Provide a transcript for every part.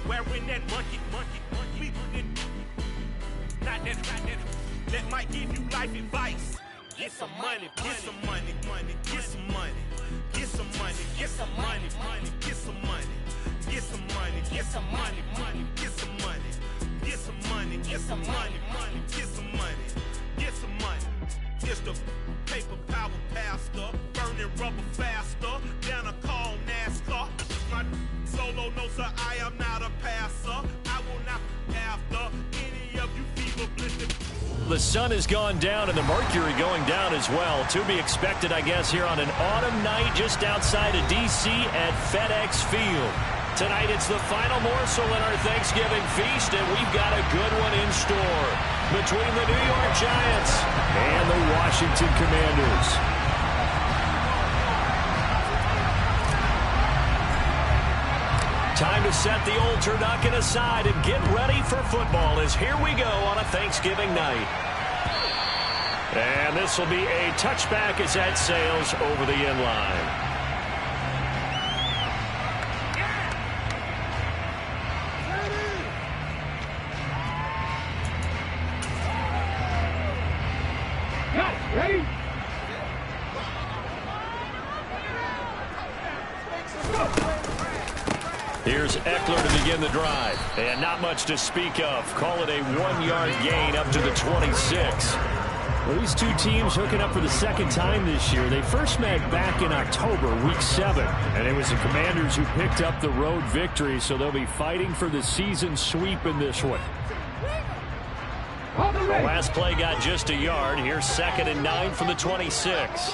wearing that monkey. Not that. That might give you life advice. Get some money, get some money, get some money, get some money, get some money, get some money, get some money, get some money, get some money, get some money, get some money, get some money, get some money. It's the paper power pastor, burning rubber faster than a call NASCAR. My solo notes, sir, I am not a passer. I will not after any of you fever blistered. The sun has gone down and the mercury going down as well. To be expected, I guess, here on an autumn night just outside of D.C. at FedEx Field. Tonight it's the final morsel in our Thanksgiving feast, and we've got a good one in store between the New York Giants and the Washington Commanders. Time to set the old turducken aside and get ready for football as here we go on a Thanksgiving night. And this will be a touchback as that sails over the end line. Ready? Here's Eckler to begin the drive. And not much to speak of. Call it a 1-yard gain up to the 26. Well, these two teams hooking up for the second time this year. They first met back in October, Week 7. And it was the Commanders who picked up the road victory, so they'll be fighting for the season sweep in this one. The last play got just a yard. Here's 2nd and 9 from the 26.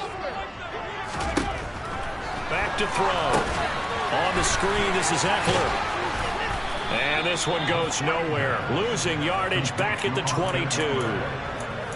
Back to throw. On the screen, this is Eckler. And this one goes nowhere. Losing yardage back at the 22.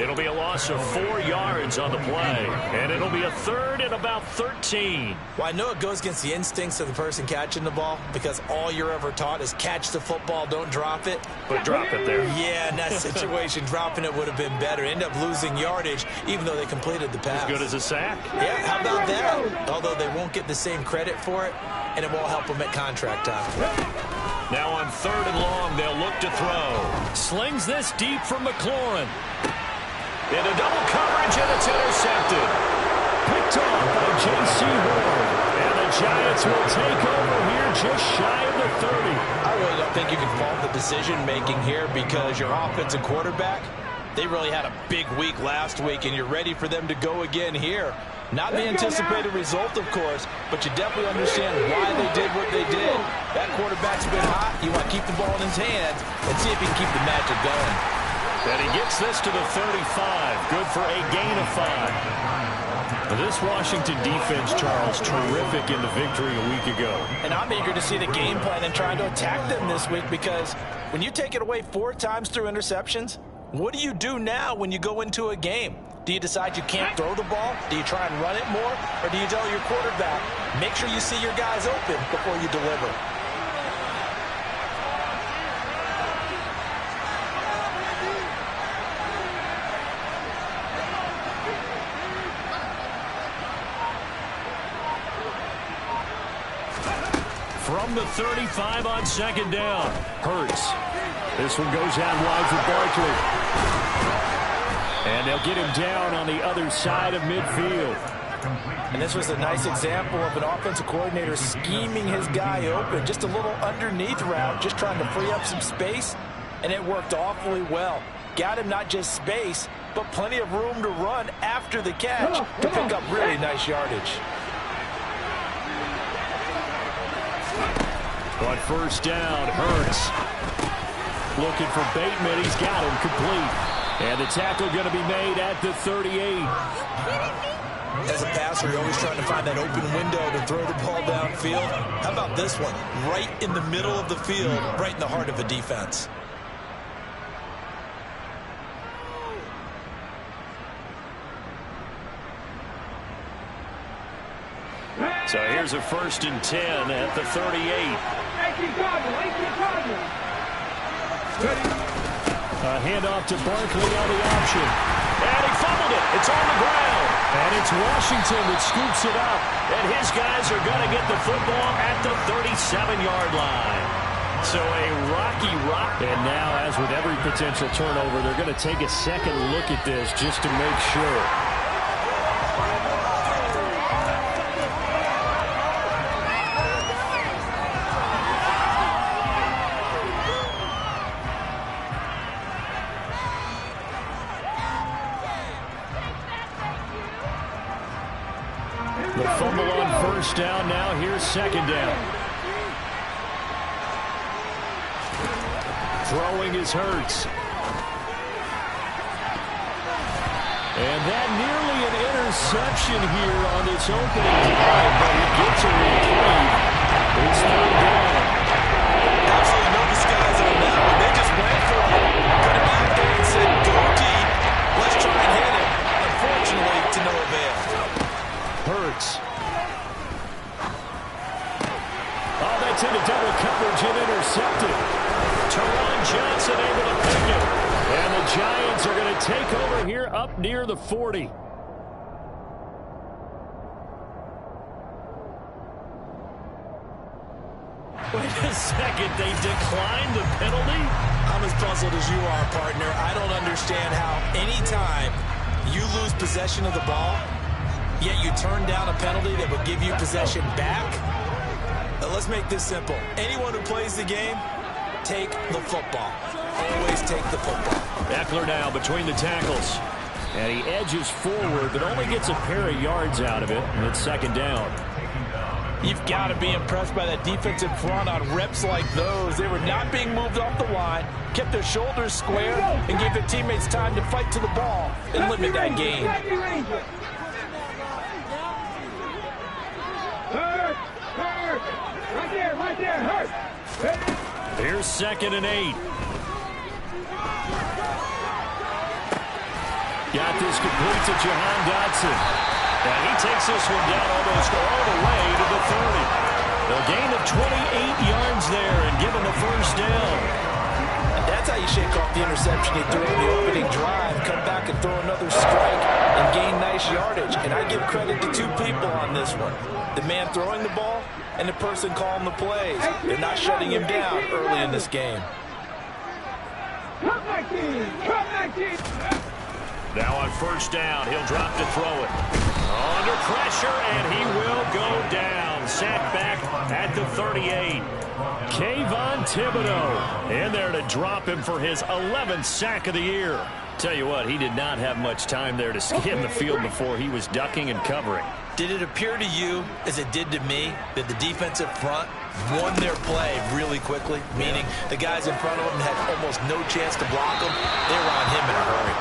It'll be a loss of 4 yards on the play. And it'll be a 3rd and about 13. Well, I know it goes against the instincts of the person catching the ball because all you're ever taught is catch the football, don't drop it. But drop it there. Yeah, in that situation, dropping it would have been better. End up losing yardage even though they completed the pass. As good as a sack? Yeah, how about that? Although they won't get the same credit for it, and it won't help them at contract time. Now on 3rd and long, they'll look to throw. Slings this deep from McLaurin. Into double coverage, and it's intercepted. Picked off by J.C. Horn. And the Giants will take over here just shy of the 30. I really don't think you can fault the decision-making here because your offensive quarterback, they really had a big week last week, and you're ready for them to go again here. Not the anticipated result, of course, but you definitely understand why they did what they did. That quarterback's been hot. You want to keep the ball in his hands and see if he can keep the magic going. And he gets this to the 35. Good for a gain of 5. This Washington defense, Charles, terrific in the victory a week ago. And I'm eager to see the game plan and trying to attack them this week because when you take it away 4 times through interceptions, what do you do now when you go into a game? Do you decide you can't throw the ball? Do you try and run it more? Or do you tell your quarterback, make sure you see your guys open before you deliver? From the 35 on 2nd down. Hurts. This one goes out wide for Barkley. And they'll get him down on the other side of midfield. And this was a nice example of an offensive coordinator scheming his guy open. Just a little underneath route, just trying to free up some space. And it worked awfully well. Got him not just space, but plenty of room to run after the catch to pick up really nice yardage. On 1st down, Hurts. Looking for Bateman. He's got him complete. And the tackle going to be made at the 38. As a passer, you're always trying to find that open window to throw the ball downfield. How about this one? Right in the middle of the field, right in the heart of a defense. So here's a 1st and 10 at the 38. A handoff to Barkley on the option. And he fumbled it. It's on the ground. And it's Washington that scoops it up. And his guys are going to get the football at the 37-yard line. So a rocky rock. And now, as with every potential turnover, they're going to take a second look at this just to make sure. The fumble on first down. Now here's second down. Throwing is Hurts. And that nearly an interception here on this opening drive, but he gets a reprieve. It's third down. Absolutely no disguise on that one. They just went for it. Cut him out there and said, go deep. Let's try and hit him. Unfortunately, to no avail. Hurts. Oh, that's into double coverage and intercepted. Teron Johnson able to pick it. And the Giants are going to take over here up near the 40. Wait a second, they declined the penalty? I'm as puzzled as you are, partner. I don't understand how anytime you lose possession of the ball, yet you turn down a penalty that would give you possession back. Let's make this simple. Anyone who plays the game, take the football. Always take the football. Eckler now between the tackles. And he edges forward, but only gets a pair of yards out of it, and it's second down. You've got to be impressed by that defensive front on reps like those. They were not being moved off the line, kept their shoulders square, and gave their teammates time to fight to the ball and limit that gain. Right there, Hurt. Here's second and 8. Got this complete to Jahan Dotson. And he takes this one down almost all the way to the 30. A gain of 28 yards there and given the first down. That's how you shake off the interception he threw in the opening drive, come back and throw another strike and gain nice yardage. And I give credit to two people on this one. The man throwing the ball and the person calling the plays. They're not shutting him down early in this game. Now on first down, he'll drop to throw it. Under pressure, and he will go down. Sacked back at the 38. Kayvon Thibodeau in there to drop him for his 11th sack of the year. Tell you what, he did not have much time there to skim the field before he was ducking and covering. Did it appear to you, as it did to me, that the defensive front won their play really quickly? Meaning the guys in front of them had almost no chance to block them. They were on him in a hurry.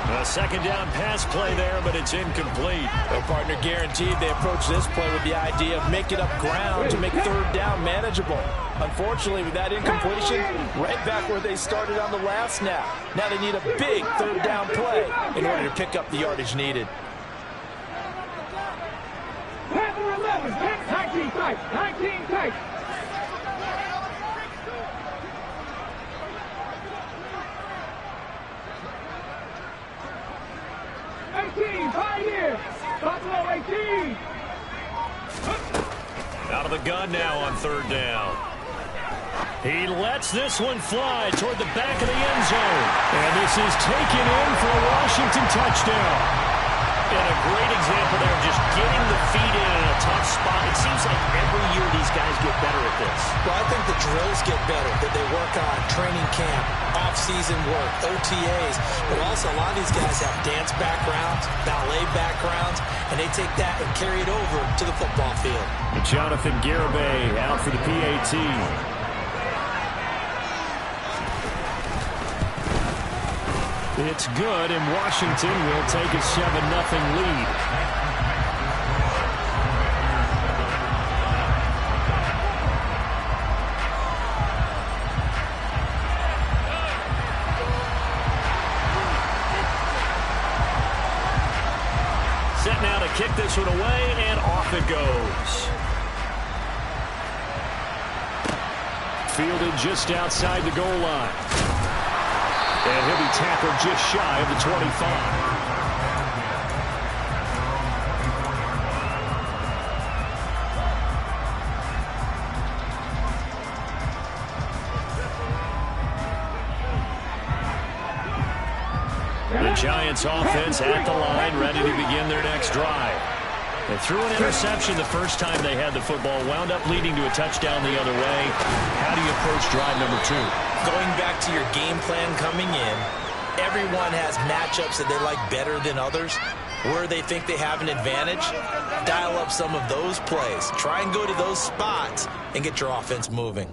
A second down pass play there, but it's incomplete. Their partner guaranteed they approach this play with the idea of making up ground to make third down manageable. Unfortunately, with that incompletion, right back where they started on the last snap. Now they need a big third down play in order to pick up the yardage needed. Panther 11, 19 tight, 19 tight. Buffalo 18. Out of the gun now on third down. He lets this one fly toward the back of the end zone. And this is taken in for a Washington touchdown. And a great example there of just getting the feet in a tough spot. It seems like every year these guys get better at this. Well, I think the drills get better, that they work on training camp, off-season work, OTAs, but also a lot of these guys have dance backgrounds, ballet backgrounds, and they take that and carry it over to the football field. Jonathan Garibay out for the PAT. It's good, and Washington will take a 7-0 lead. Set now to kick this one away, and off it goes. Fielded just outside the goal line. And he'll be tackled just shy of the 25. The Giants offense at the line, ready to begin their next drive. They threw an interception the first time they had the football, wound up leading to a touchdown the other way. How do you approach drive number 2? Going back to your game plan coming in, everyone has matchups that they like better than others. Where they think they have an advantage, dial up some of those plays. Try and go to those spots and get your offense moving.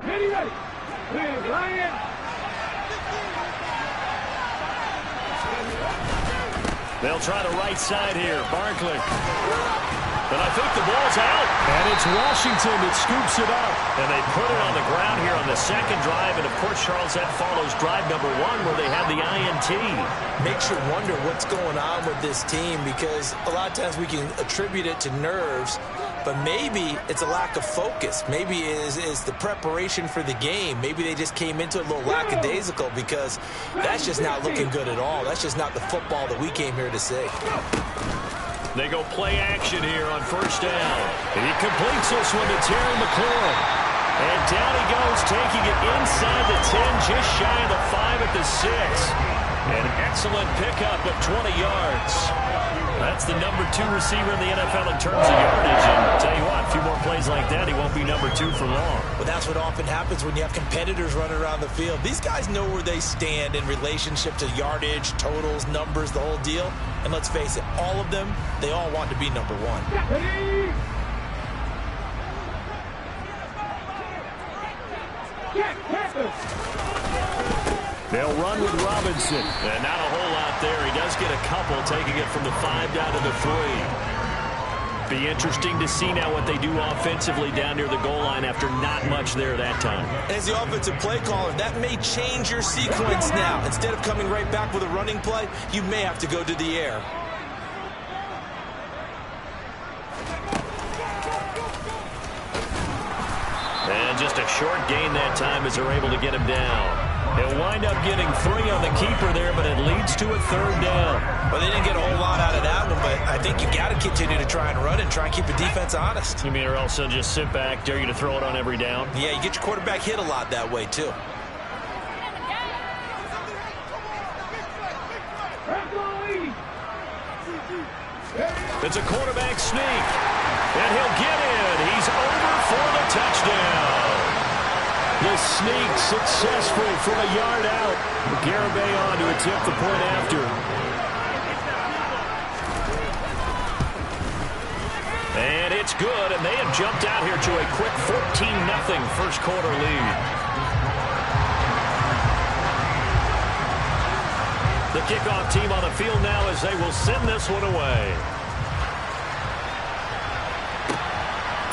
Ready. Lion. They'll try the right side here. Barkley. But I think the ball's out. And it's Washington that scoops it up. And they put it on the ground here on the second drive. And, of course, Charles, that follows drive number 1 where they had the INT. Makes you wonder what's going on with this team because a lot of times we can attribute it to nerves, but maybe it's a lack of focus. Maybe it is the preparation for the game. Maybe they just came into it a little lackadaisical because that's just not looking good at all. That's just not the football that we came here to see. They go play action here on first down. He completes this one to Terry McLaurin. And down he goes, taking it inside the 10, just shy of the 5 at the 6. An excellent pickup of 20 yards. That's the number 2 receiver in the NFL in terms of yardage. And I'll tell you what, a few more plays like that, he won't be number 2 for long. Well, that's what often happens when you have competitors running around the field. These guys know where they stand in relationship to yardage, totals, numbers, the whole deal. And let's face it, all of them, they all want to be number 1. They'll run with Robinson. And not a whole lot there. He does get a couple, taking it from the 5 down to the 3. Be interesting to see now what they do offensively down near the goal line after not much there that time. As the offensive play caller, that may change your sequence now. Instead of coming right back with a running play, you may have to go to the air. And just a short gain that time as they're able to get him down. They'll wind up getting 3 on the keeper there, but it leads to a 3rd down. Well, they didn't get a whole lot out of that one, but I think you got to continue to try and run and try and keep the defense honest. You mean or else they'll just sit back, dare you to throw it on every down? Yeah, you get your quarterback hit a lot that way, too. It's a quarterback sneak, and he'll get in. He's over for the touchdown. The sneak successful from a yard out. Garibay on to attempt the point after. And it's good, and they have jumped out here to a quick 14-0 first quarter lead. The kickoff team on the field now as they will send this one away.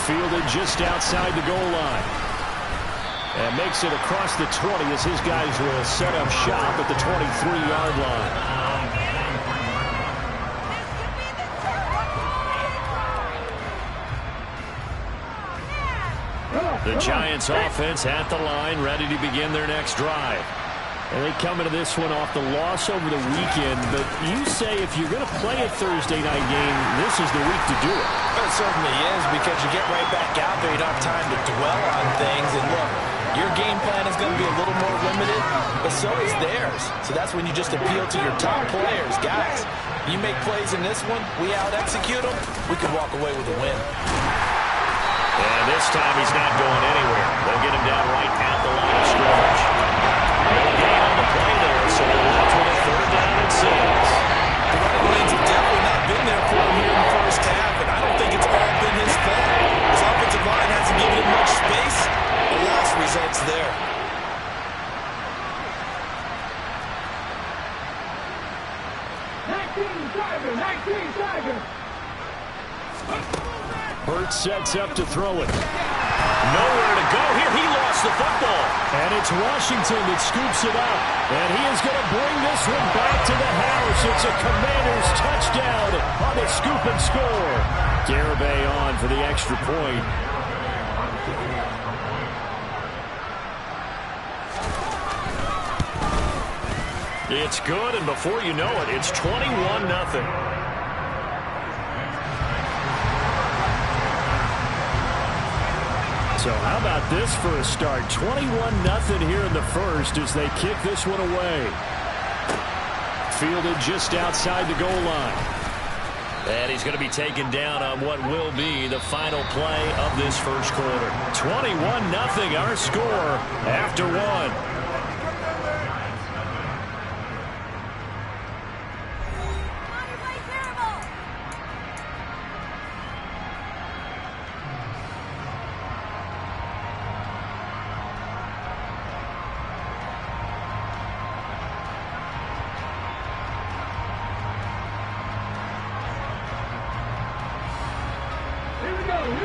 Fielded just outside the goal line. And makes it across the 20 as his guys will set up shop at the 23-yard line. The Giants offense at the line, ready to begin their next drive. And they come into this one off the loss over the weekend. But you say if you're going to play a Thursday night game, this is the week to do it. It certainly is, because you get right back out there. You don't have time to dwell on things. And look, your game plan is going to be a little more limited, but so is theirs. So that's when you just appeal to your top players. Guys, you make plays in this one, we out-execute them, we can walk away with a win. And this time he's not going anywhere. They'll get him down right at the line of scrimmage. No gain on the play there, so they're left with a 3rd down and 6. The running lanes have definitely not been there for him here in the first half, and I don't think it's all been his fault. His offensive line hasn't given him much space. The loss results there. Hurts sets up to throw it. Nowhere to go here. He lost the football. And it's Washington that scoops it up. And he is going to bring this one back to the house. It's a Commanders touchdown on the scoop and score. Garibay on for the extra point. It's good, and before you know it, it's 21-0. So how about this for a start? 21-0 here in the first as they kick this one away. Fielded just outside the goal line. And he's going to be taken down on what will be the final play of this first quarter. 21-0 our score after one.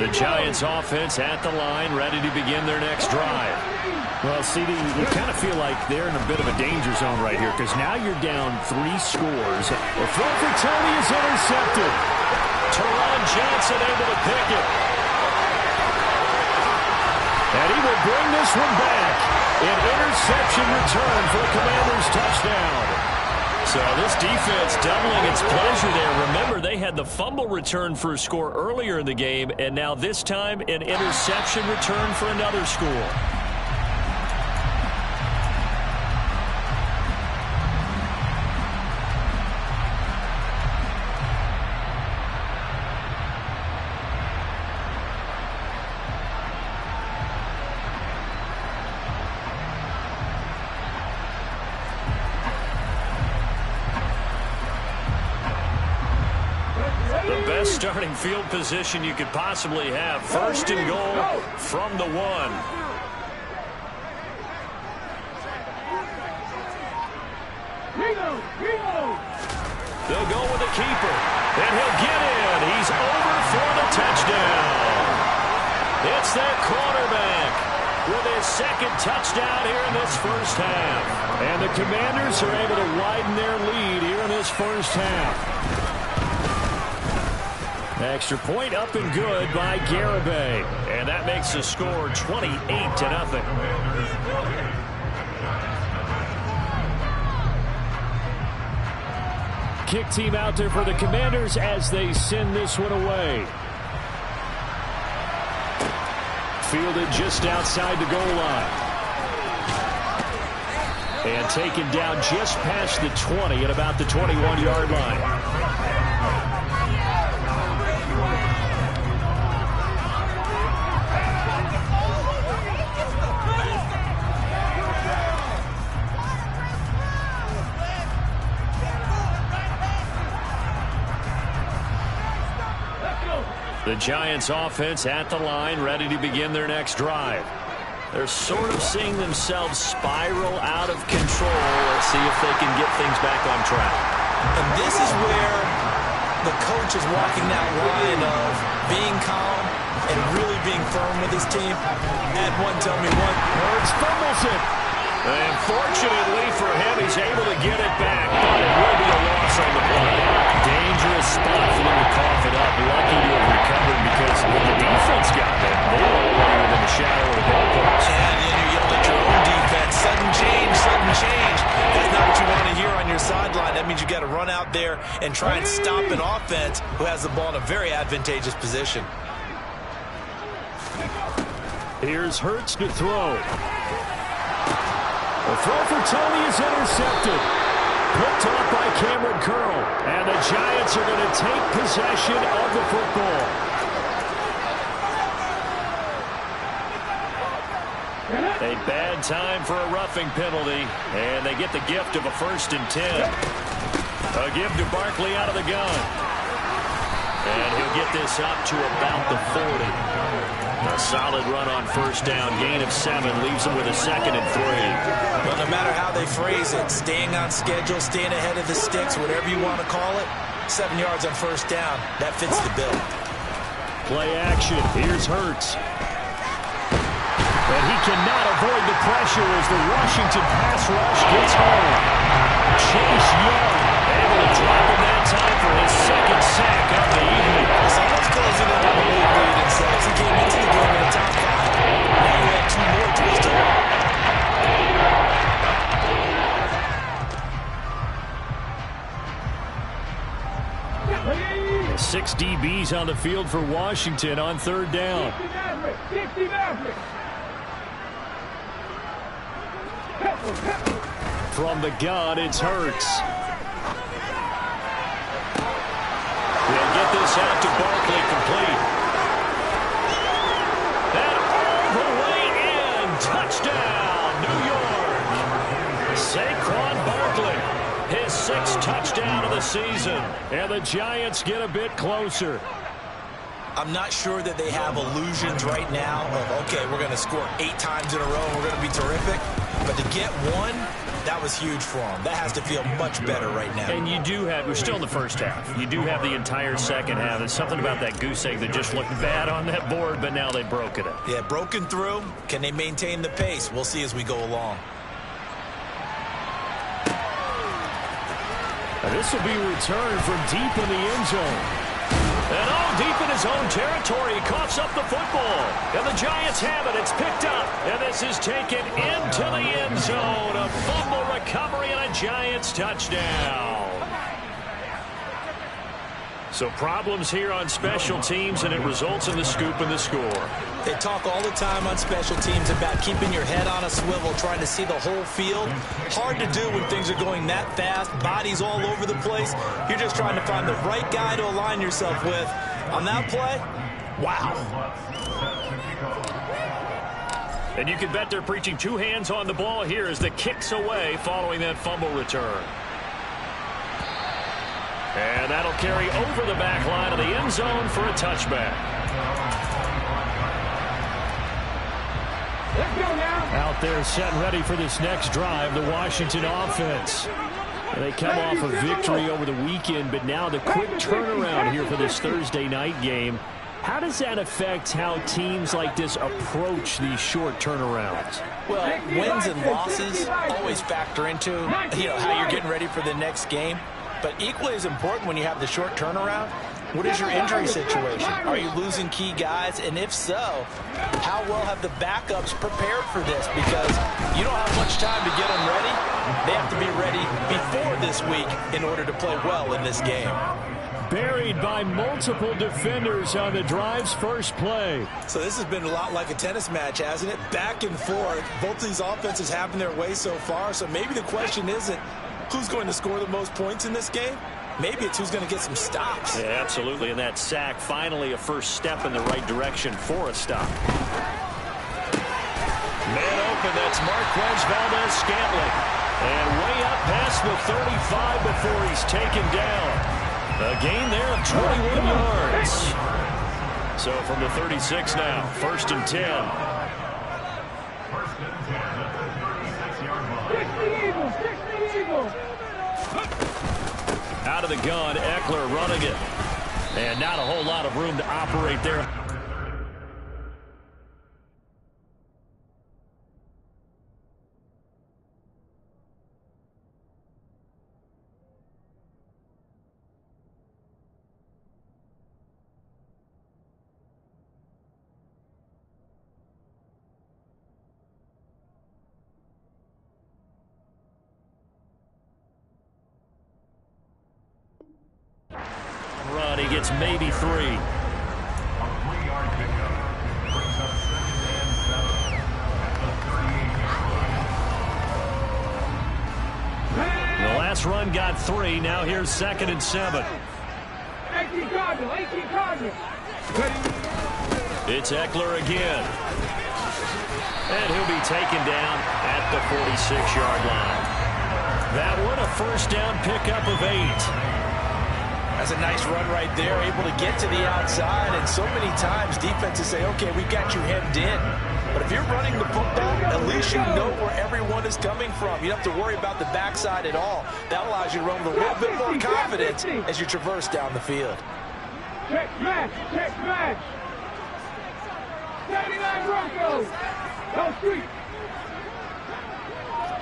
The Giants offense at the line, ready to begin their next drive. Well, CD, you kind of feel like they're in a bit of a danger zone right here because now you're down 3 scores. The throw for Tony is intercepted. Teron Johnson able to pick it. And he will bring this one back. An interception return for the Commanders' touchdown. So this defense doubling its pleasure there. Remember, they had the fumble return for a score earlier in the game, and now this time an interception return for another score. Starting field position you could possibly have. First and goal from the 1. They'll go with the keeper, and he'll get in. He's over for the touchdown. It's their quarterback with his second touchdown here in this first half. And the Commanders are able to widen their lead here in this first half. Extra point up and good by Garibay. And that makes the score 28-0. Kick team out there for the Commanders as they send this one away. Fielded just outside the goal line. And taken down just past the 20 at about the 21-yard line. The Giants offense at the line, ready to begin their next drive. They're sort of seeing themselves spiral out of control. Let's see if they can get things back on track. And this is where the coach is walking that line of being calm and really being firm with his team. Add one, tell me one. Hurts fumbles it. And fortunately for him, he's able to get it back, but it will be a loss on the play. Dangerous spot for them to cough it up. Lucky to have recovered because when the defense got it, they were already within the shadow of the goalpost. And then you yelled at your own defense. Sudden change, sudden change. That's not what you want to hear on your sideline. That means you got to run out there and try and stop an offense who has the ball in a very advantageous position. Here's Hurts to throw. The throw for Tony is intercepted. Picked off by Cameron Curl. And the Giants are going to take possession of the football. A bad time for a roughing penalty. And they get the gift of a 1st and 10. A give to Barkley out of the gun. And he'll get this up to about the 40. A solid run on 1st down. Gain of 7 leaves them with a 2nd and 3. Well, no matter how they phrase it, staying on schedule, staying ahead of the sticks, whatever you want to call it, 7 yards on 1st down. That fits the bill. Play action. Here's Hurts. And he cannot avoid the pressure as the Washington pass rush gets home. Chase Young able to drop him that time for his 2nd sack of the evening. Someone's closing in on the lead in sacks. He came into the game in the top 5. Now you add 2 more to his total. 6 DBs on the field for Washington on 3rd down. From the gun, it's Hurts. this out to Barkley, complete. And all the way in. Touchdown, New York. Saquon Barkley, his 6th touchdown of the season. And the Giants get a bit closer. I'm not sure that they have illusions right now of, okay, we're going to score 8 times in a row and we're going to be terrific. But to get one, that was huge for them. That has to feel much better right now. And you do have, we're still in the first half. You do have the entire second half. There's something about that goose egg that just looked bad on that board, but now they've broken it. Yeah, broken through. Can they maintain the pace? We'll see as we go along. And this will be returned from deep in the end zone. And all deep in his own territory, he coughs up the football. And the Giants have it. It's picked up. And this is taken into the end zone. A fumble recovery and a Giants touchdown. So problems here on special teams, and it results in the scoop and the score. They talk all the time on special teams about keeping your head on a swivel, trying to see the whole field. Hard to do when things are going that fast, bodies all over the place. You're just trying to find the right guy to align yourself with. On that play, wow. And you can bet they're preaching 2 hands on the ball here as the kick's away following that fumble return. And that'll carry over the back line of the end zone for a touchback. Let's go now. Out there set and ready for this next drive, the Washington offense. They come off a victory over the weekend, but now the quick turnaround here for this Thursday night game. How does that affect how teams like this approach these short turnarounds? Well, wins and losses always factor into, how you're getting ready for the next game. But equally as important when you have the short turnaround, what is your injury situation? Are you losing key guys? And if so, how well have the backups prepared for this? Because you don't have much time to get them ready. They have to be ready before this week in order to play well in this game. Buried by multiple defenders on the drive's first play. So this has been a lot like a tennis match, hasn't it? Back and forth. Both of these offenses having their way so far. So maybe the question isn't who's going to score the most points in this game. Maybe it's who's going to get some stops. Yeah, absolutely. And that sack, finally a first step in the right direction for a stop. Man open, that's Marquez Valdez-Scantling. And way up past the 35 before he's taken down. A gain there of 21 yards. So from the 36 now, 1st and 10. Out of the gun, Eckler running it. And not a whole lot of room to operate there. Run, he gets maybe 3. The last run got 3. Now here's 2nd and 7. It's Eckler again. And he'll be taken down at the 46-yard line. That one a first down pickup of 8. That's a nice run right there, able to get to the outside. And so many times defenses say, okay, we've got you hemmed in. But if you're running the football, at least you know where everyone is coming from. You don't have to worry about the backside at all. That allows you to run with a little bit more confidence as you traverse down the field. Check match, check match. 79 Broncos. Go street.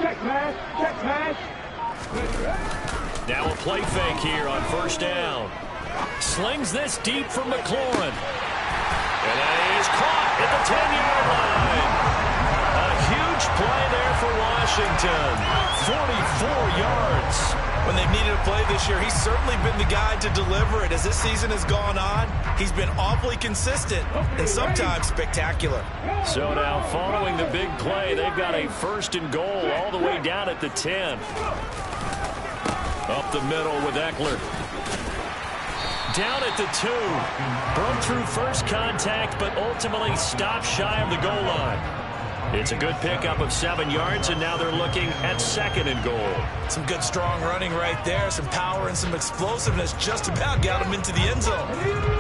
Check match, check match. Now a play fake here on 1st down. Slings this deep from McLaurin. And that is caught at the 10-yard line. A huge play there for Washington. 44 yards. When they've needed a play this year, he's certainly been the guy to deliver it. As this season has gone on, he's been awfully consistent and sometimes spectacular. So now following the big play, they've got a 1st and goal all the way down at the 10. Up the middle with Eckler. Down at the 2. Broke through first contact, but ultimately stopped shy of the goal line. It's a good pickup of 7 yards, and now they're looking at 2nd and goal. Some good strong running right there. Some power and some explosiveness just about got him into the end zone.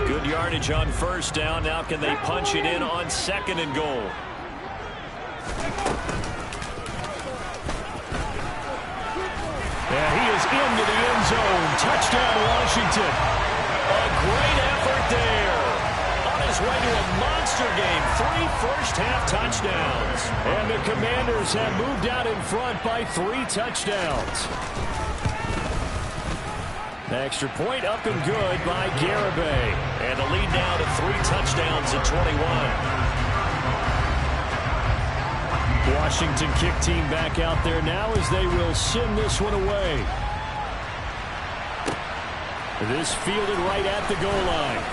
Good yardage on first down. Now can they punch it in on 2nd and goal? And he is into the end zone. Touchdown, Washington. A great effort there. On his way to a monster game. 3 first-half touchdowns. And the Commanders have moved out in front by 3 touchdowns. Extra point up and good by Garibay. And the lead now to 3 touchdowns at 21. Washington kick team back out there now as they will send this one away. This fielded right at the goal line.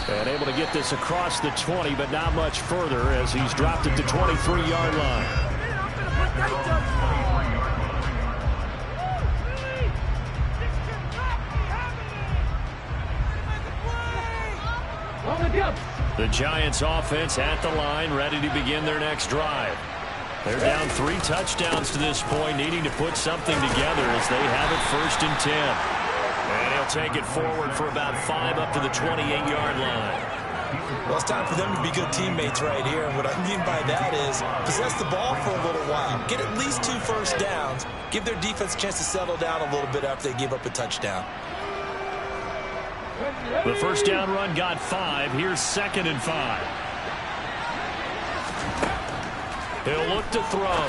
And able to get this across the 20, but not much further as he's dropped at the 23-yard line. The Giants offense at the line, ready to begin their next drive. They're down 3 touchdowns to this point, needing to put something together as they have it 1st and 10. And he'll take it forward for about 5 up to the 28-yard line. Well, it's time for them to be good teammates right here. And what I mean by that is possess the ball for a little while. Get at least 2 first downs. Give their defense a chance to settle down a little bit after they give up a touchdown. The first down run got 5. Here's 2nd and 5. He'll look to throw.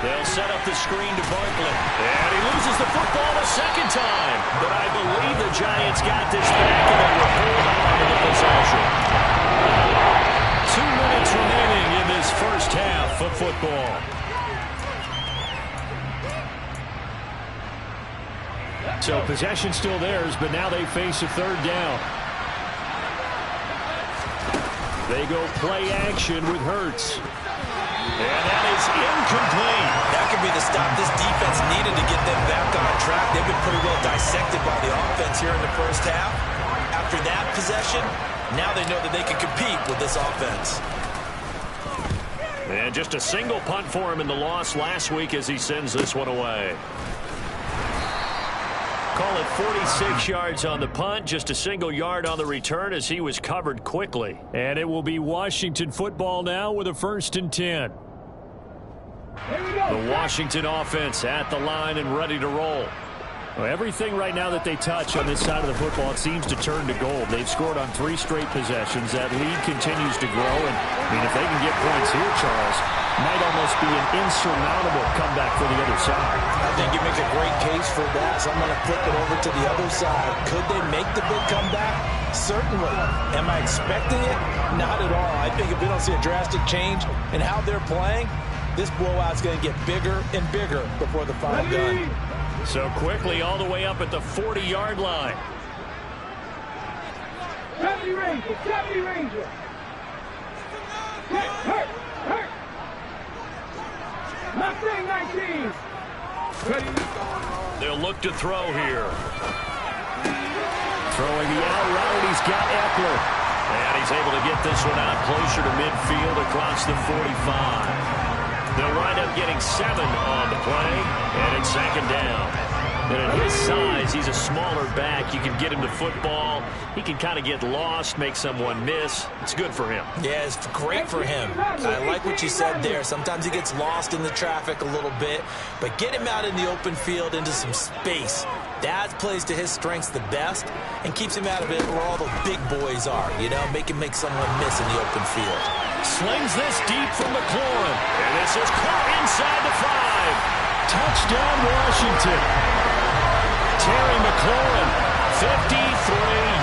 They'll set up the screen to Barkley. And he loses the football a 2nd time. But I believe the Giants got this back and they will hold on to the possession. 2 minutes remaining in this first half of football. So possession still theirs, but now they face a 3rd down. They go play action with Hurts. And that is incomplete. That could be the stop this defense needed to get them back on track. They've been pretty well dissected by the offense here in the first half. After that possession, now they know that they can compete with this offense. And just a single punt for him in the loss last week as he sends this one away. Call it 46 yards on the punt, just a single yard on the return as he was covered quickly. And it will be Washington football now with a 1st and 10. The Washington offense at the line and ready to roll. Well, everything right now that they touch on this side of the football, it seems to turn to gold. They've scored on 3 straight possessions. That lead continues to grow. And, I mean, if they can get points here, Charles, might almost be an insurmountable comeback for the other side. I think you make a great case for that. So I'm going to flip it over to the other side. Could they make the big comeback? Certainly. Am I expecting it? Not at all. I think if we don't see a drastic change in how they're playing, this blowout's going to get bigger and bigger before the final gun. So quickly all the way up at the 40-yard line. 70 Ranger, 70 Ranger. Hurt. Mustang 19. Ready. They'll look to throw here. Throwing the out route, he's got Eckler. And he's able to get this one out closer to midfield across the 45. They'll wind up getting 7 on the play, and it's 2nd down. And at his size, he's a smaller back. You can get him to football. He can kind of get lost, make someone miss. It's good for him. Yeah, it's great for him. I like what you said there. Sometimes he gets lost in the traffic a little bit, but get him out in the open field into some space. That plays to his strengths the best and keeps him out of it where all the big boys are, you know, make someone miss in the open field. Slings this deep from McLaurin, and this is caught inside the 5. Touchdown, Washington. Terry McLaurin, 53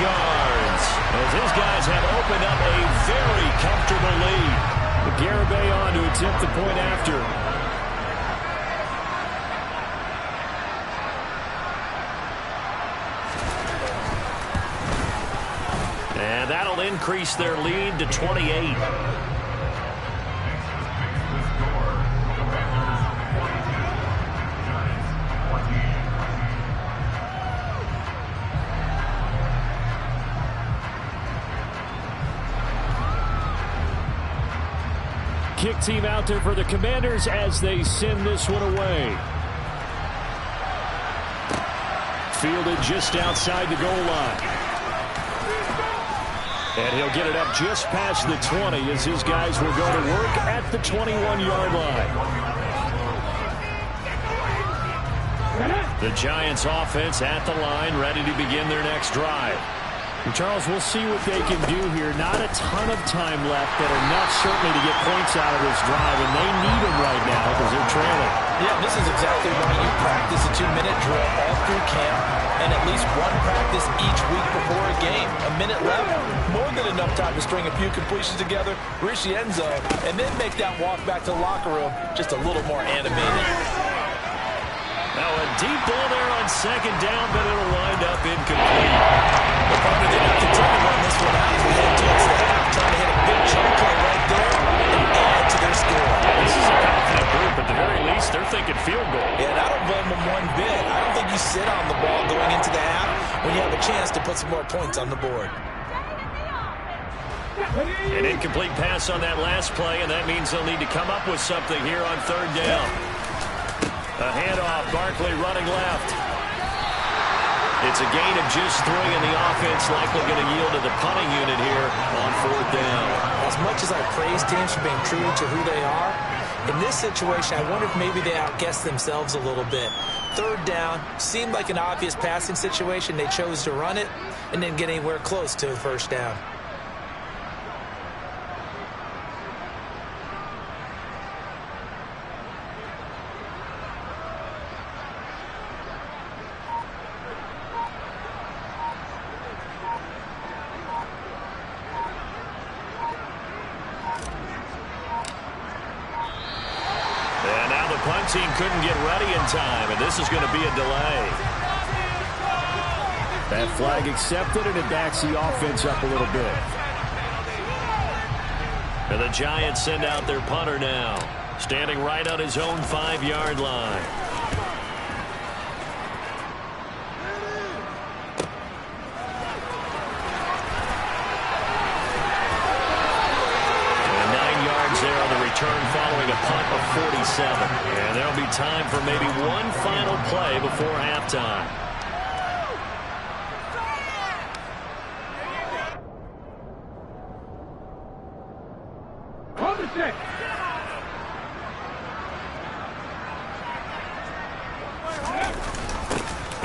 yards. As his guys have opened up a very comfortable lead. Garibay on to attempt the point after. And that'll increase their lead to 28. kick team out there for the Commanders as they send this one away. Fielded just outside the goal line. And he'll get it up just past the 20 as his guys will go to work at the 21-yard line. The Giants offense at the line, ready to begin their next drive. And Charles, we'll see what they can do here. Not a ton of time left, but enough certainly to get points out of this drive, and they need them right now because they're trailing. Yeah, this is exactly why you practice a 2-minute drill all through camp and at least one practice each week before a game. A minute left, more than enough time to string a few completions together, reach the end zone, and then make that walk back to the locker room just a little more animated. Now a deep ball there on second down, but it'll wind up incomplete. The Thunder did not continue to run this one out as we head towards the half, trying to hit a big chunk play right there and add to their score. This is a confident group. At the very least, they're thinking field goal. Yeah, and I don't blame them one bit. I don't think you sit on the ball going into the half when you have a chance to put some more points on the board. An incomplete pass on that last play, and that means they'll need to come up with something here on third down. A handoff, Barkley running left. It's a gain of just 3, and the offense likely going to yield to the punting unit here on fourth down. As much as I praise teams for being true to who they are, in this situation, I wonder if maybe they outguessed themselves a little bit. Third down seemed like an obvious passing situation. They chose to run it and didn't get anywhere close to a first down. Punt team couldn't get ready in time, and this is going to be a delay. That flag accepted, and it backs the offense up a little bit. And the Giants send out their punter now, standing right on his own 5-yard line. There on the return following a punt of 47. And there'll be time for maybe one final play before halftime. Hold the stick.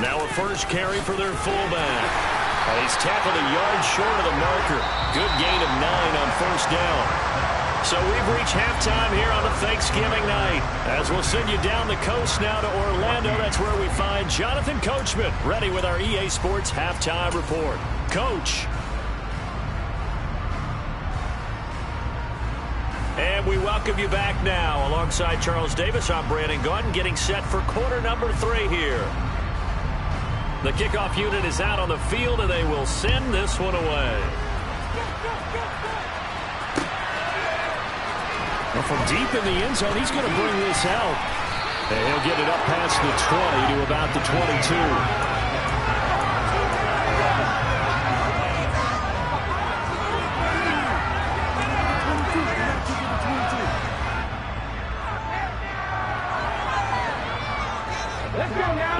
Now a first carry for their fullback. He's tackled a yard short of the marker. Good gain of 9 on first down. So we've reached halftime here on a Thanksgiving night. As we'll send you down the coast now to Orlando, that's where we find Jonathan Coachman, ready with our EA Sports Halftime Report. Coach. And we welcome you back now. Alongside Charles Davis, I'm Brandon Gaudin, getting set for quarter number 3 here. The kickoff unit is out on the field, and they will send this one away. Well, from deep in the end zone, he's going to bring this out. And he'll get it up past the 20 to about the 22.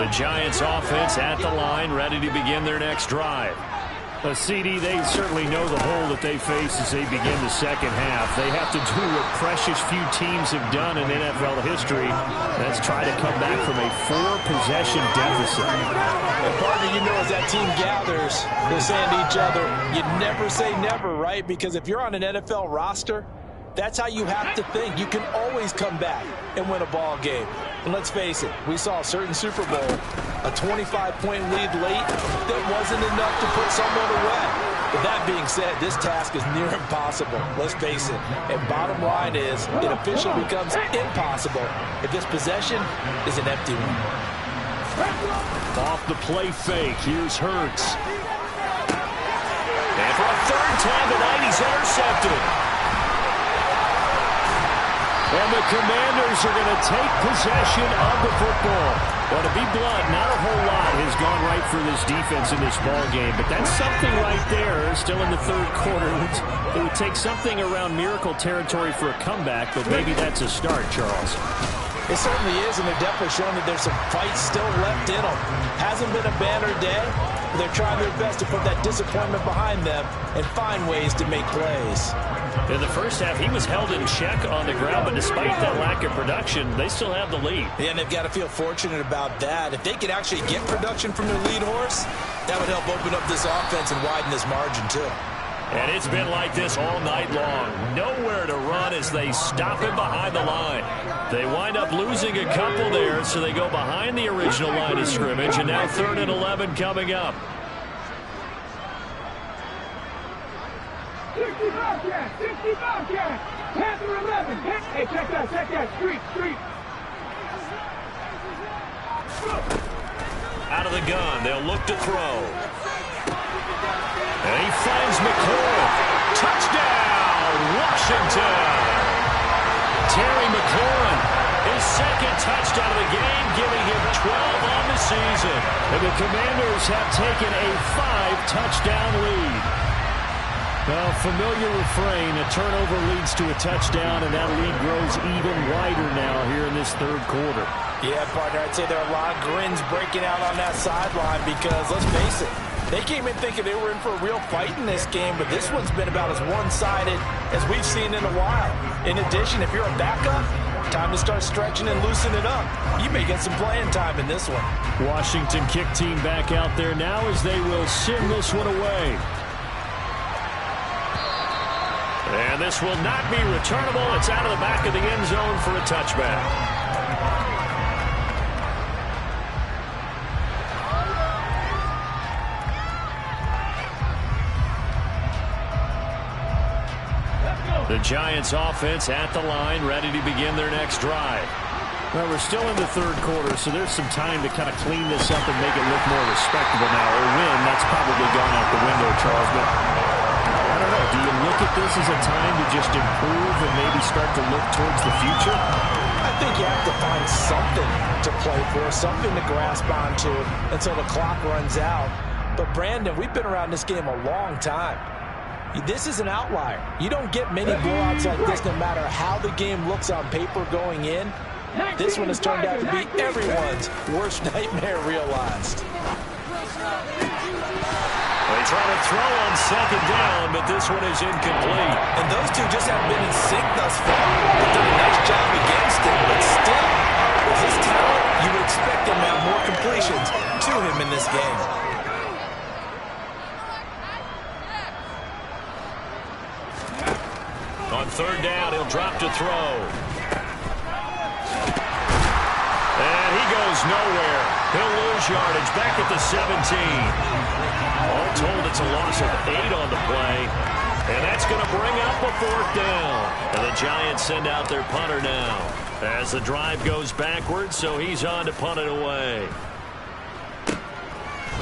The Giants offense at the line, ready to begin their next drive. CD, they certainly know the hole that they face as they begin the second half. They have to do what precious few teams have done in NFL history. That's try to come back from a 4-possession deficit. And partner, you know, as that team gathers, they're saying to each other, you never say never, right? Because if you're on an NFL roster, that's how you have to think. You can always come back and win a ball game. And let's face it, we saw a certain Super Bowl, a 25-point lead late that wasn't enough to put someone away. But that being said, this task is near impossible. Let's face it. And bottom line is, it officially becomes impossible if this possession is an empty one. Off the play fake, here's Hurts. And for a third time tonight, he's intercepted. And the Commanders are going to take possession of the football. Well, to be blunt, not a whole lot has gone right for this defense in this ball game, but that's something right there. Still in the third quarter. It would take something around miracle territory for a comeback, but maybe that's a start, Charles. It certainly is, and they're definitely showing that there's some fight still left in them. Hasn't been a banner day, but they're trying their best to put that disappointment behind them and find ways to make plays. In the first half, he was held in check on the ground, but despite that lack of production, they still have the lead. Yeah, and they've got to feel fortunate about that. If they could actually get production from their lead horse, that would help open up this offense and widen this margin, too. And it's been like this all night long. Nowhere to run as they stop him behind the line. They wind up losing a couple there, so they go behind the original line of scrimmage, and now 3rd and 11 coming up. 60 Bobcats, 60 Bobcats, Panther 11, hey, check that, street. Out of the gun, they'll look to throw. And he finds McLaurin. Touchdown, Washington. Terry McLaurin, his second touchdown of the game, giving him 12 on the season. And the Commanders have taken a 5-touchdown lead. Well, familiar refrain, a turnover leads to a touchdown, and that lead grows even wider now here in this third quarter. Yeah, partner, I'd say there are a lot of grins breaking out on that sideline because, let's face it, they came in thinking they were in for a real fight in this game, but this one's been about as one-sided as we've seen in a while. In addition, if you're a backup, time to start stretching and loosen it up. You may get some playing time in this one. Washington kick team back out there now as they will send this one away. And this will not be returnable. It's out of the back of the end zone for a touchback. The Giants offense at the line, ready to begin their next drive. Well, we're still in the third quarter, so there's some time to kind of clean this up and make it look more respectable now. Or win, that's probably gone out the window, Charles. But I don't know. Do you look at this as a time to just improve and maybe start to look towards the future? I think you have to find something to play for, something to grasp onto until the clock runs out. But, Brandon, we've been around this game a long time. This is an outlier. You don't get many blowouts like this no matter how the game looks on paper going in. This one has turned out to be everyone's worst nightmare realized. They try to throw on second down, but this one is incomplete. And those two just haven't been in sync thus far. They've done a nice job against him, but still, with his talent, you would expect him to have more completions to him in this game. On third down, he'll drop to throw. And he goes nowhere. He'll lose yardage back at the 17. All told, it's a loss of 8 on the play. And that's going to bring up a 4th down. And the Giants send out their punter now. As the drive goes backwards, so he's on to punt it away.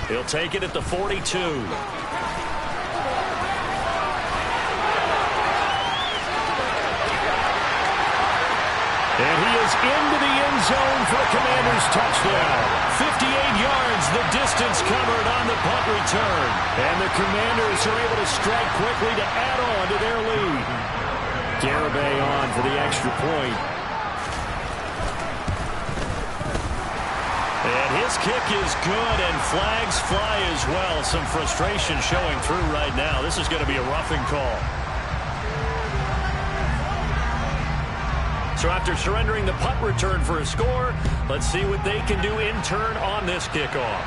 He'll take it at the 42. And he is into the end zone for a Commanders touchdown. 58 yards, the distance covered on the punt return. And the Commanders are able to strike quickly to add on to their lead. Garibay on for the extra point. And his kick is good, and flags fly as well. Some frustration showing through right now. This is going to be a roughing call. So after surrendering the punt return for a score, let's see what they can do in turn on this kickoff.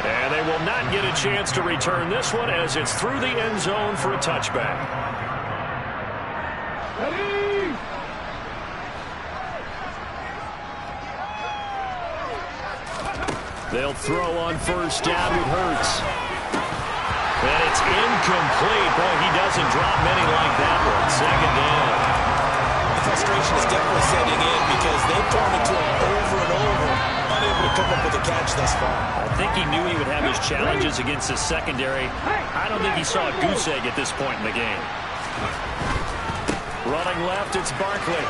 And they will not get a chance to return this one as it's through the end zone for a touchback. Ready? They'll throw on first down with Hurts. And it's incomplete. Boy, he doesn't drop many like that one. Second down. Frustration is definitely setting in because they've thrown it to him over and over, unable to come up with a catch thus far. I think he knew he would have his challenges against his secondary. I don't think he saw a goose egg at this point in the game. Running left, it's Barkley.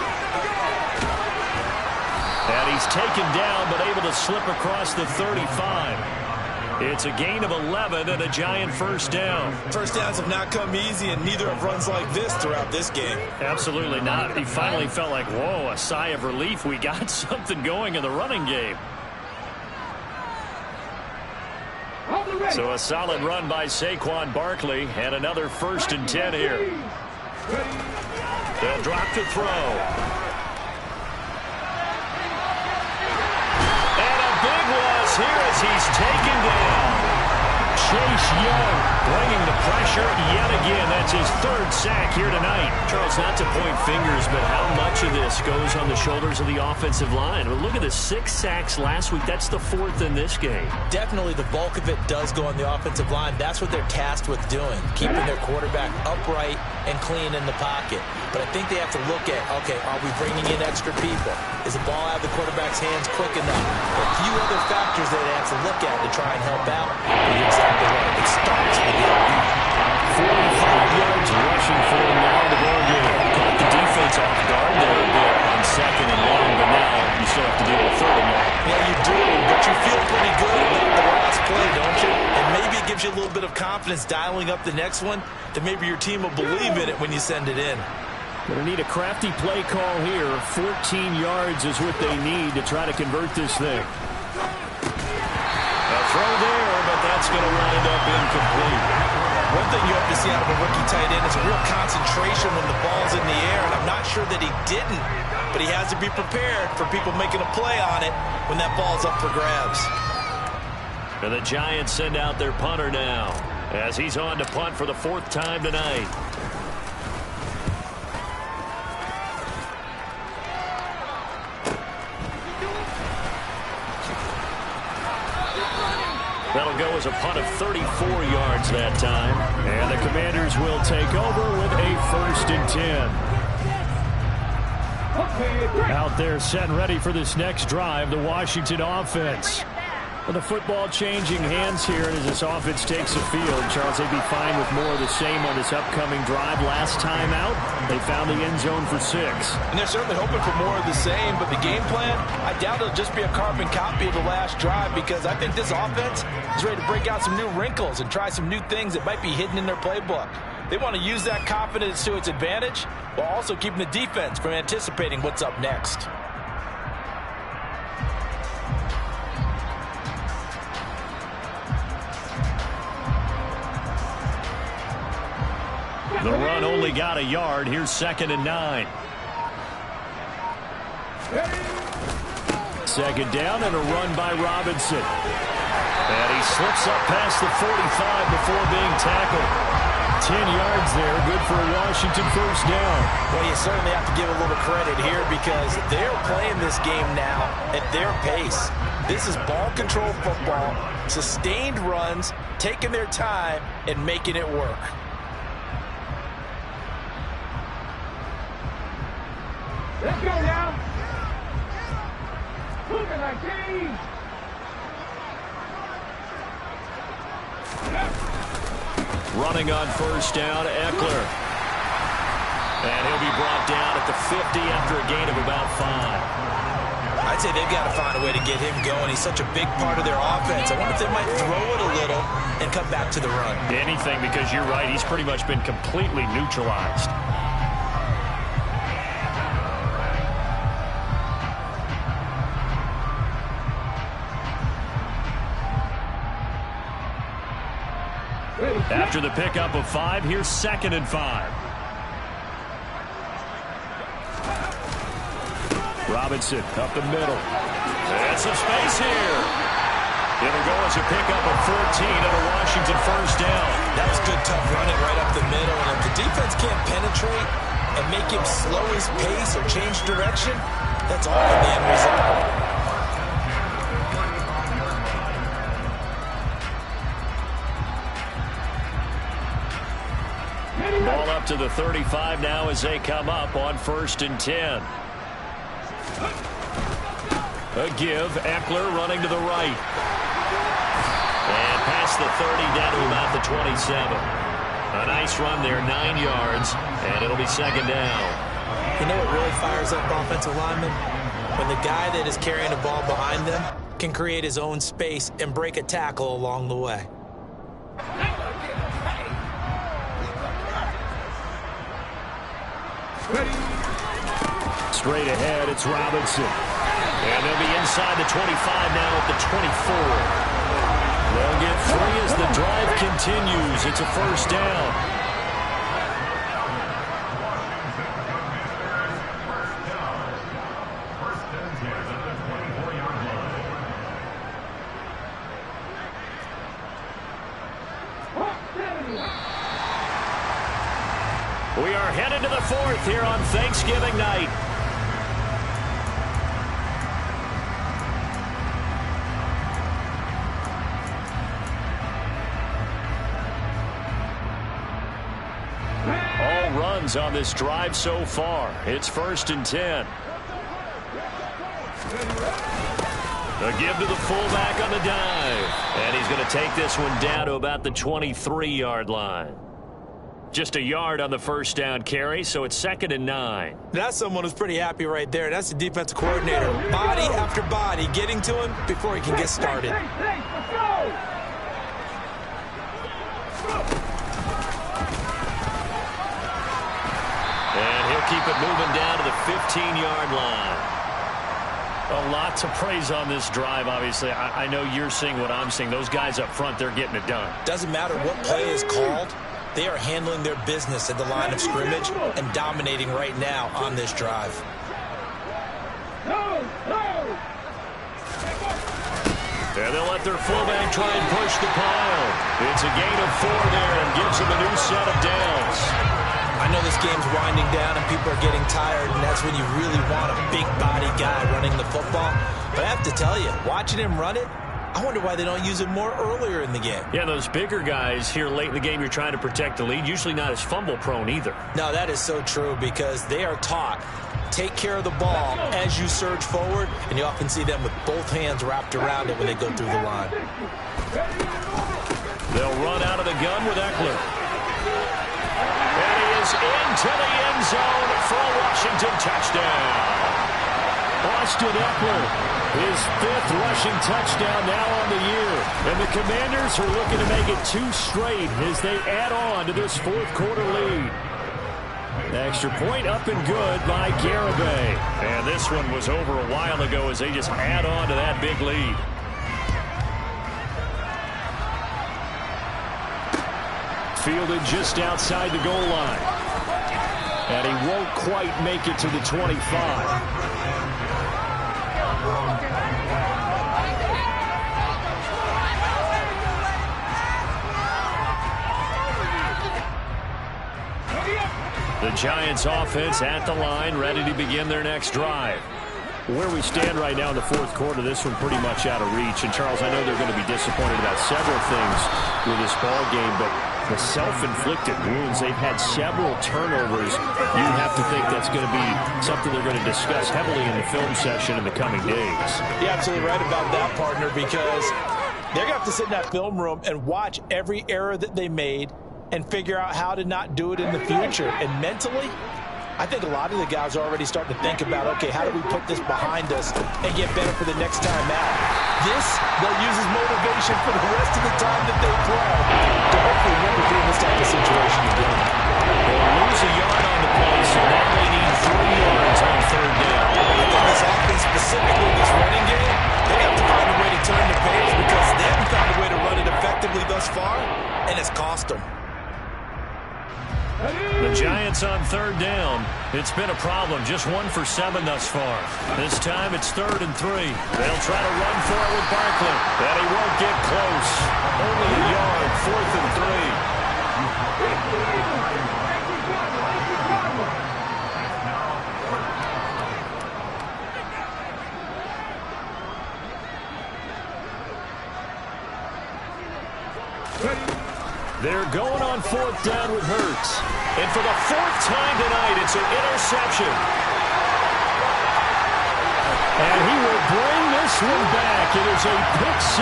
And And he's taken down, but able to slip across the 35. It's a gain of 11 and a giant first down. First downs have not come easy, and neither have runs like this throughout this game. Absolutely not. He finally felt like, whoa, a sigh of relief. We got something going in the running game. So a solid run by Saquon Barkley, and another 1st and 10 here. They'll drop to throw. And a big loss here as he's taken down. Chase Young bringing the pressure yet again. That's his 3rd sack here tonight. Charles, not to point fingers, but how much of this goes on the shoulders of the offensive line? Well, look at the 6 sacks last week. That's the 4th in this game. Definitely the bulk of it does go on the offensive line. That's what they're tasked with doing, keeping their quarterback upright and clean in the pocket. But I think they have to look at, okay, are we bringing in extra people? Is the ball out of the quarterback's hands quick enough? A few other factors that they have to look at to try and help out. You're exactly right. It starts with the OB. 45 yards rushing for him now in the ball game. Caught the defense off guard there a bit on 2nd and 1, but now you still have to deal with 3rd and 1. Yeah, you do, but you feel pretty good about the last play, don't you? And maybe it gives you a little bit of confidence dialing up the next one that maybe your team will believe in it when you send it in. Going to need a crafty play call here. 14 yards is what they need to try to convert this thing. A throw there, but that's going to wind up incomplete. One thing you have to see out of a rookie tight end is a real concentration when the ball's in the air, and I'm not sure that he didn't, but he has to be prepared for people making a play on it when that ball's up for grabs. And the Giants send out their punter now as he's on to punt for the 4th time tonight. That'll go as a punt of 34 yards that time. And the Commanders will take over with a 1st and 10. Out there set and ready for this next drive, the Washington offense. Well, the football changing hands here as this offense takes the field. Charles, they'd be fine with more of the same on this upcoming drive. Last time out, they found the end zone for 6. And they're certainly hoping for more of the same, but the game plan, I doubt it'll just be a carbon copy of the last drive, because I think this offense is ready to break out some new wrinkles and try some new things that might be hidden in their playbook. They want to use that confidence to its advantage while also keeping the defense from anticipating what's up next. The run only got a yard. Here's 2nd and 9. 2nd down and a run by Robinson. And he slips up past the 45 before being tackled. 10 yards there. Good for a Washington 1st down. Well, you certainly have to give a little credit here because they're playing this game now at their pace. This is ball control football, sustained runs, taking their time, and making it work. Let's go now. Moving like teams. Running on 1st down, Eckler. And he'll be brought down at the 50 after a gain of about 5. I'd say they've got to find a way to get him going. He's such a big part of their offense. I wonder if they might throw it a little and come back to the run. Anything, because you're right. He's pretty much been completely neutralized. After the pickup of 5, here's 2nd and 5. Robinson up the middle. And some space here. It'll go as a pickup of 14 and a Washington 1st down. That was good, tough running right up the middle. And if the defense can't penetrate and make him slow his pace or change direction, that's all in the end result. Ball up to the 35 now as they come up on 1st and 10. A give. Eckler running to the right. And past the 30 down to about the 27. A nice run there, 9 yards, and it'll be 2nd down. You know what really fires up offensive linemen? when the guy that is carrying the ball behind them can create his own space and break a tackle along the way. Straight ahead, it's Robinson. And they'll be inside the 25 now at the 24. They'll get 3 as the drive continues. It's a first down. We are headed to the 4th here on Thanksgiving night. All runs on this drive so far. It's 1st and 10. A give to the fullback on the dive. And he's going to take this one down to about the 23-yard line. Just a yard on the first down carry, so it's 2nd and 9. That's someone who's pretty happy right there. That's the defensive coordinator. Body after body getting to him before he can get started. And he'll keep it moving down to the 15-yard line. A lot to praise on this drive, obviously. I know you're seeing what I'm seeing. Those guys up front, they're getting it done. Doesn't matter what play is called. They are handling their business at the line of scrimmage and dominating right now on this drive. And they'll let their fullback try and push the pile. It's a gain of 4 there and gives them a new set of downs. I know this game's winding down and people are getting tired, and that's when you really want a big body guy running the football. But I have to tell you, watching him run it, I wonder why they don't use it more earlier in the game. Yeah, those bigger guys here late in the game, you're trying to protect the lead, usually not as fumble prone either. No, that is so true because they are taught, take care of the ball as you surge forward, and you often see them with both hands wrapped around it when they go through the line. They'll run out of the gun with Eckler. And he is into the end zone for a Washington touchdown. Austin Eckler, his 5th rushing touchdown now on the year. And the Commanders are looking to make it 2 straight as they add on to this 4th quarter lead. The extra point up and good by Garibay. And this one was over a while ago as they just add on to that big lead. Fielded just outside the goal line. And he won't quite make it to the 25. The Giants offense at the line, ready to begin their next drive. Where we stand right now in the 4th quarter, this one pretty much out of reach. And, Charles, I know they're going to be disappointed about several things with this ball game, but the self-inflicted wounds, they've had several turnovers. You have to think that's going to be something they're going to discuss heavily in the film session in the coming days. You're absolutely right about that, partner, because they're going to have to sit in that film room and watch every error that they made and figure out how to not do it in the future. And mentally, I think a lot of the guys are already starting to think about, okay, how do we put this behind us and get better for the next time out? This, they'll use as motivation for the rest of the time that they play to hopefully never be in this type of situation again. They'll lose a yard on the play, so now they need 3 yards on 3rd down. I think this offense, specifically this running game, they have to find a way to turn the page because they haven't found a way to run it effectively thus far, and it's cost them. The Giants on 3rd down. It's been a problem. Just 1 for 7 thus far. This time it's 3rd and 3. They'll try to run for it with Barkley. And he won't get close. Only a yard. 4th and 3. They're going on 4th down with Hurts. And for the 4th time tonight, it's an interception. And he will bring this one back. It is a pick 6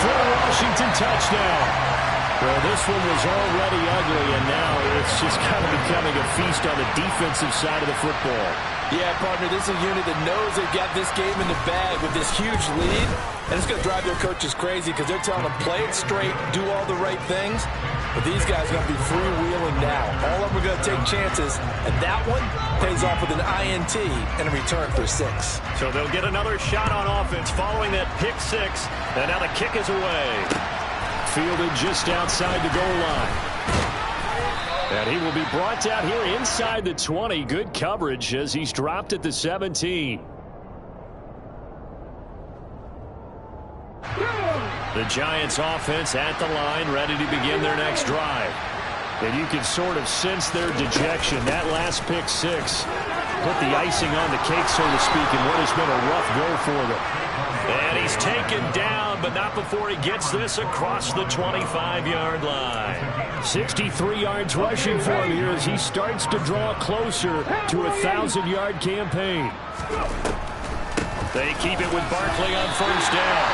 for a Washington touchdown. Well, this one was already ugly, and now it's just kind of becoming a feast on the defensive side of the football. Yeah, partner, this is a unit that knows they've got this game in the bag with this huge lead, and it's going to drive their coaches crazy because they're telling them play it straight, do all the right things, but these guys are going to be freewheeling now. All of them are going to take chances, and that one pays off with an INT and a return for 6. So they'll get another shot on offense following that pick 6, and now the kick is away. Fielded just outside the goal line. And he will be brought down here inside the 20. Good coverage as he's dropped at the 17. The Giants offense at the line, ready to begin their next drive. And you can sort of sense their dejection. That last pick 6 put the icing on the cake, so to speak, in what has been a rough go for them. And he's taken down, but not before he gets this across the 25-yard line. 63 yards rushing for him here as he starts to draw closer to a 1,000-yard campaign. They keep it with Barkley on first down.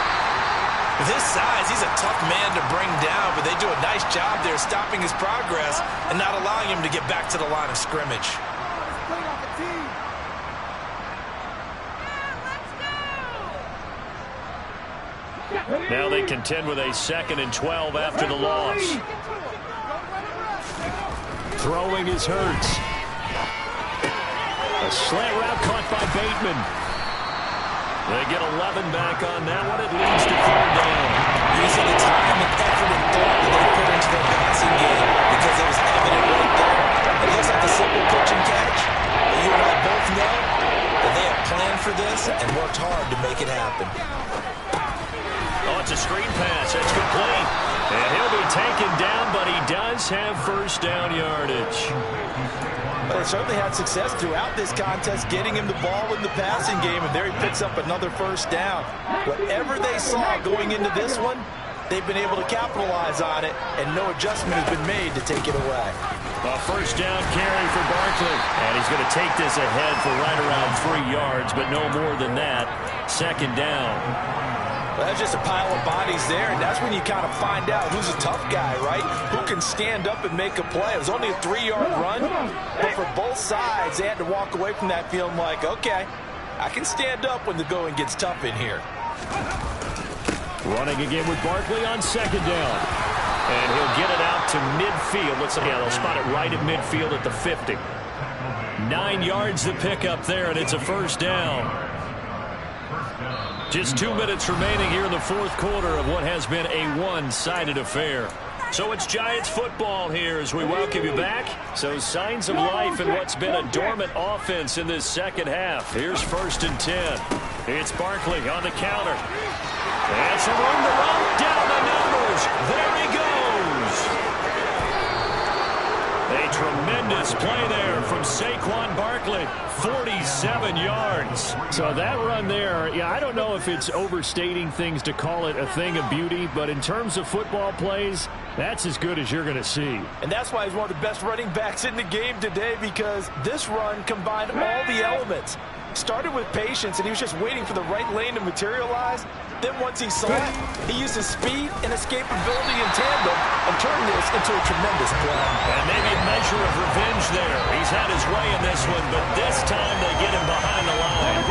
With his size, he's a tough man to bring down, but they do a nice job there stopping his progress and not allowing him to get back to the line of scrimmage. Now they contend with a 2nd and 12 after the loss. Throwing is Hurts. A slant route caught by Bateman. They get 11 back on that one. It leads to 3rd down. You see the time and effort and thought that they put into their passing game because it was evident right there. It looks like a simple pitch and catch, but you and I both know that they have planned for this and worked hard to make it happen. Oh, it's a screen pass. That's complete. And he'll be taken down, but he does have first down yardage. But they certainly had success throughout this contest, getting him the ball in the passing game, and there he picks up another first down. Whatever they saw going into this one, they've been able to capitalize on it, and no adjustment has been made to take it away. A first down carry for Barkley. And he's going to take this ahead for right around 3 yards, but no more than that. 2nd down. Well, that's just a pile of bodies there, and that's when you kind of find out who's a tough guy, right? Who can stand up and make a play. It was only a 3-yard run, but for both sides, they had to walk away from that feeling like, okay, I can stand up when the going gets tough in here. Running again with Barkley on 2nd down. And he'll get it out to midfield. Let's see, yeah, they'll spot it right at midfield at the 50. 9 yards to pick up there, and it's a first down. Just 2 minutes remaining here in the 4th quarter of what has been a one-sided affair. So it's Giants football here as we welcome you back. So signs of life in what's been a dormant offense in this second half. Here's 1st and 10. It's Barkley on the counter. And some room to run down the numbers. There he goes. A tremendous play there from Saquon Barkley. 47 yards. So that run there, yeah, I don't know if it's overstating things to call it a thing of beauty, but in terms of football plays, that's as good as you're going to see. And that's why he's one of the best running backs in the game today, because this run combined all the elements. Started with patience, and he was just waiting for the right lane to materialize. Then once he saw it, he used his speed and escapability in tandem and turned this into a tremendous play. And maybe a measure of revenge there. He's had his way in this one, but this time they get him behind the line.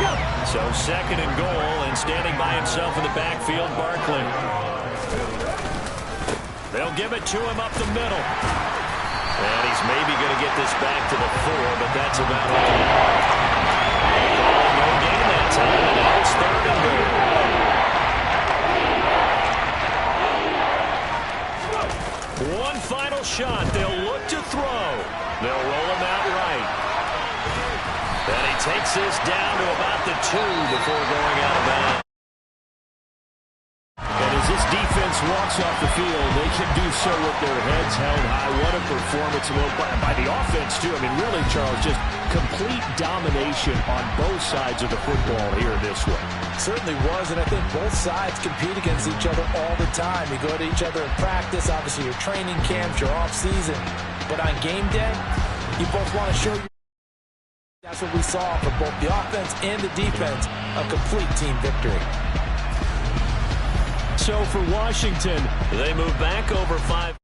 So 2nd and goal, and standing by himself in the backfield, Barkley. They'll give it to him up the middle. And he's maybe going to get this back to the 4, but that's about all. No gain that time, and now it's 3rd and goal. One final shot. They'll look to throw. They'll roll him out right. And he takes this down to about the 2 before going out of bounds. And as this defense walks off the field, they can do so with their heads held high. What a performance by the offense, too. I mean, really, Charles, just complete domination on both sides of the football here in this one. Certainly was, and I think both sides compete against each other all the time. You go to each other in practice, obviously your training camps, your off-season. But on game day, you both want to show you. That's what we saw for both the offense and the defense, a complete team victory. So for Washington, they move back over 5.